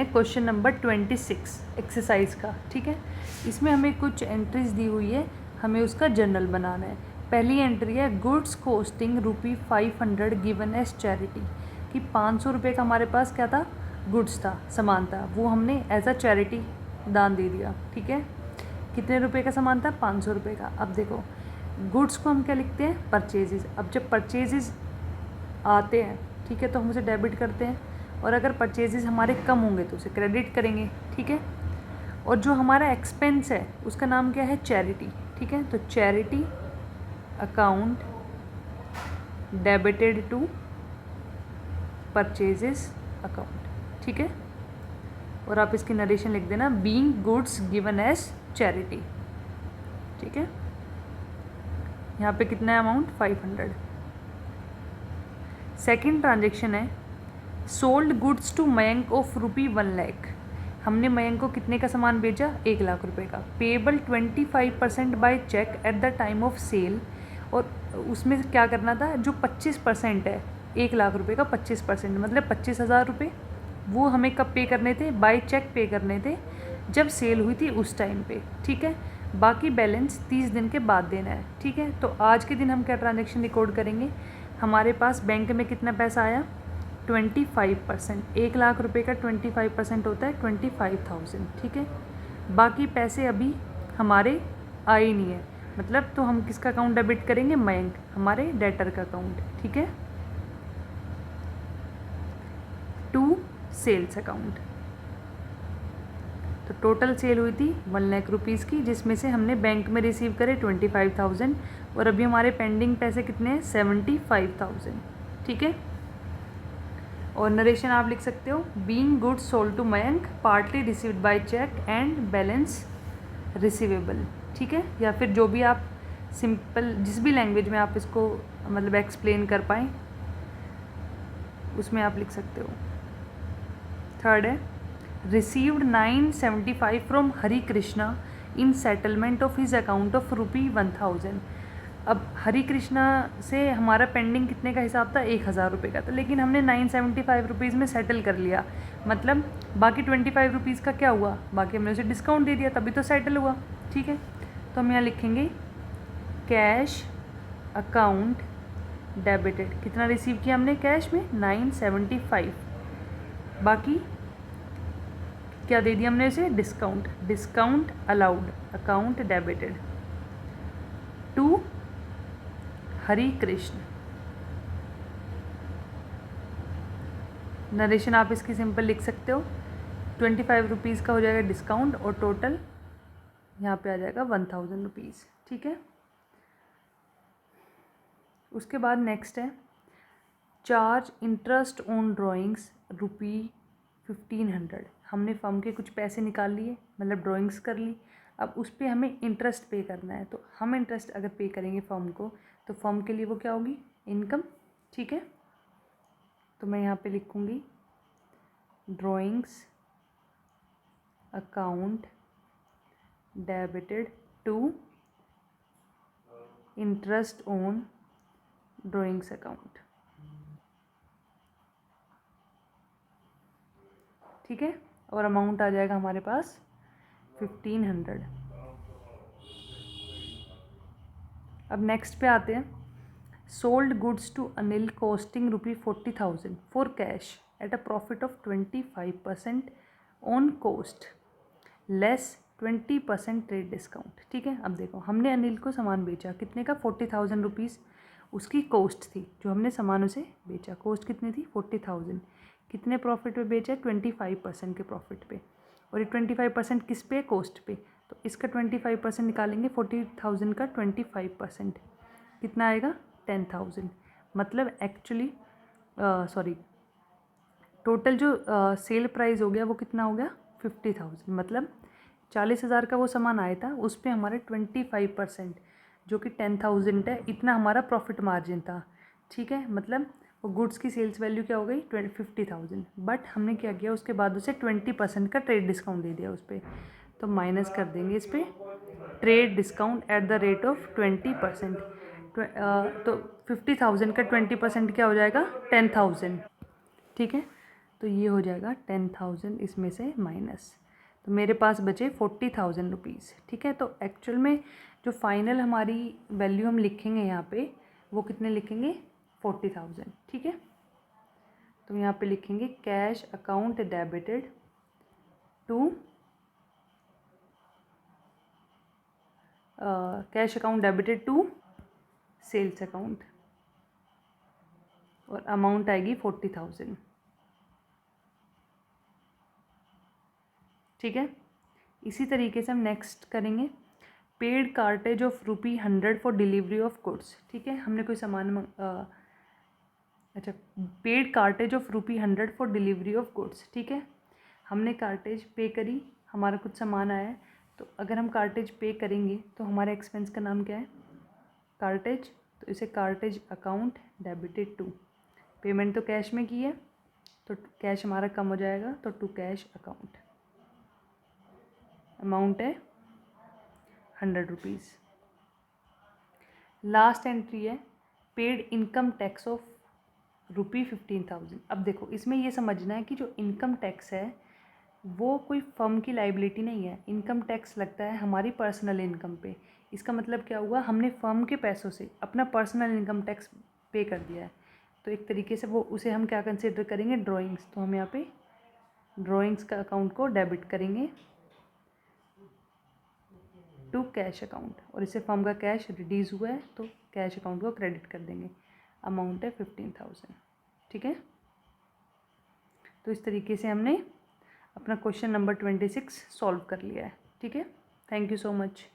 Question number 26 exercise का। ठीक है, इसमें हमें कुछ एंट्रीज दी हुई है, हमें उसका जर्नल बनाना है। पहली एंट्री है goods costing ₹500 given as charity, कि 500 रुपये का हमारे पास क्या था, गुड्स था, सामान था, वो हमने एज अ चैरिटी दान दे दिया। ठीक है, कितने रुपए का सामान था, 500 रुपये का। अब देखो गुड्स को हम क्या लिखते हैं, परचेजेस। अब जब परचेजेस आते हैं, ठीक है, तो हम उसे डेबिट करते हैं, और अगर परचेजेस हमारे कम होंगे तो उसे क्रेडिट करेंगे। ठीक है, और जो हमारा एक्सपेंस है उसका नाम क्या है, चैरिटी। ठीक है, तो charity account debited to purchases account. ठीक है, और आप इसकी नरेशन लिख देना, being goods given as charity. ठीक है, यहाँ पे कितना है अमाउंट, 500। सेकेंड ट्रांजेक्शन है sold goods to Mayank of ₹1 lakh. हमने मयंक को कितने का सामान बेचा, 1 लाख रुपए का। Payable 25% by cheque at the time of sale, और उसमें क्या करना था, जो 25% है 1 लाख रुपए का, 25% मतलब 25,000 रुपये, वो हमें कब पे करने थे, बाय चेक पे करने थे जब सेल हुई थी उस टाइम पे। ठीक है, बाकी बैलेंस 30 दिन के बाद देना है। ठीक है, तो आज के दिन हम क्या ट्रांजेक्शन रिकॉर्ड करेंगे, हमारे पास बैंक में कितना पैसा आया, 25%। 1 लाख रुपए का 25% होता है 25,000। ठीक है, बाकी पैसे अभी हमारे आए नहीं है, मतलब तो हम किसका अकाउंट डेबिट करेंगे, मयंक, हमारे डेटर का अकाउंट। ठीक है, टू सेल्स अकाउंट। तो टोटल सेल हुई थी 1 लाख रुपीज़ की, जिसमें से हमने बैंक में रिसीव करे 25,000, और अभी हमारे पेंडिंग पैसे कितने हैं, 75,000। ठीक है, और नरेशन आप लिख सकते हो, being goods sold to Mayank partly received by cheque and balance receivable. ठीक है, या फिर जो भी आप सिंपल, जिस भी लैंग्वेज में आप इसको मतलब एक्सप्लेन कर पाएँ उसमें आप लिख सकते हो। थर्ड है received 975 from Hari Krishna in settlement of his account of ₹1000। अब हरि कृष्णा से हमारा पेंडिंग कितने का हिसाब था, 1,000 रुपये का था, लेकिन हमने 975 रुपीज़ में सेटल कर लिया, मतलब बाकी 25 रुपीज़ का क्या हुआ, बाकी हमने उसे डिस्काउंट दे दिया, तभी तो सेटल हुआ। ठीक है, तो हम यहाँ लिखेंगे कैश अकाउंट डेबिटेड, कितना रिसीव किया हमने कैश में, 975, बाकी क्या दे दिया हमने उसे, discount, discount allowed, account debited to Hari Krishna. Narration आप इसकी सिंपल लिख सकते हो, 25 रुपीज़ का हो जाएगा डिस्काउंट, और टोटल यहाँ पे आ जाएगा 1000 रुपीज़। ठीक है, उसके बाद नेक्स्ट है चार्ज इंटरेस्ट ऑन ड्राइंग्स ₹1500। हमने फर्म के कुछ पैसे निकाल लिए, मतलब ड्राइंग्स कर ली, अब उस पर हमें इंटरेस्ट पे करना है, तो हम इंटरेस्ट अगर पे करेंगे फर्म को, तो फर्म के लिए वो क्या होगी, इनकम। ठीक है, तो मैं यहाँ पे लिखूँगी drawings account debited to interest on drawings account. ठीक है, और अमाउंट आ जाएगा हमारे पास 1500। अब नेक्स्ट पे आते हैं sold goods to Anil costing ₹40,000 for cash at a profit of 25% on cost less 20% trade discount. ठीक है, अब देखो हमने अनिल को सामान बेचा कितने का, 40,000 रुपीज़ उसकी कॉस्ट थी, जो हमने सामान उसे बेचा, कॉस्ट कितनी थी, 40,000, कितने प्रॉफिट पे बेचा, 25% के प्रॉफिट पे, और ये 25% किस पे, कॉस्ट पे, तो इसका 25% निकालेंगे, 40,000 का 25% कितना आएगा, 10,000, मतलब एक्चुअली सॉरी टोटल जो सेल प्राइस हो गया वो कितना हो गया, 50,000, मतलब 40,000 का वो सामान आया था, उस पर हमारे 25% जो कि 10,000 है, इतना हमारा प्रॉफिट मार्जिन था। ठीक है, मतलब वो गुड्स की सेल्स वैल्यू क्या हो गई, 50,000, बट हमने क्या किया, उसके बाद उसे 20% का ट्रेड डिस्काउंट दे दिया उस पर, तो माइनस कर देंगे इस पर trade discount at the rate of 20%। तो 50,000 का 20% क्या हो जाएगा, 10,000। ठीक है, तो ये हो जाएगा 10,000 इसमें से माइनस, तो मेरे पास बचे 40,000 रुपीज़। ठीक है, तो एक्चुअल में जो फाइनल हमारी वैल्यू हम लिखेंगे यहाँ पे वो कितने लिखेंगे, 40,000। ठीक है, तो यहाँ पे लिखेंगे cash account debited to cash account debited to sales account, और अमाउंट आएगी 40,000। ठीक है, इसी तरीके से हम नेक्स्ट करेंगे paid cartage of ₹100 for delivery of goods. ठीक है, हमने कोई सामान अच्छा, paid cartage of ₹100 for delivery of goods. ठीक है, हमने कार्टेज पे करी, हमारा कुछ सामान आया है, तो अगर हम कार्टेज पे करेंगे तो हमारे एक्सपेंस का नाम क्या है, कार्टेज। तो इसे cartage account debited to, payment तो कैश में की है तो कैश हमारा कम हो जाएगा, तो टू कैश अकाउंट, अमाउंट है 100 रुपीज़। लास्ट एंट्री है पेड इनकम टैक्स ऑफ ₹15,000। अब देखो इसमें ये समझना है कि जो इनकम टैक्स है वो कोई फर्म की लाइबिलिटी नहीं है, इनकम टैक्स लगता है हमारी पर्सनल इनकम पे। इसका मतलब क्या हुआ, हमने फर्म के पैसों से अपना पर्सनल इनकम टैक्स पे कर दिया है, तो एक तरीके से वो उसे हम क्या कंसिडर करेंगे, ड्राइंग्स। तो हम यहाँ पे ड्राइंग्स का अकाउंट को डेबिट करेंगे टू कैश अकाउंट, और इससे फर्म का कैश रिड्यूस हुआ है तो कैश अकाउंट को क्रेडिट कर देंगे, अमाउंट है 15,000। ठीक है, तो इस तरीके से हमने अपना क्वेश्चन नंबर 26 सॉल्व कर लिया है। ठीक है, थैंक यू सो मच।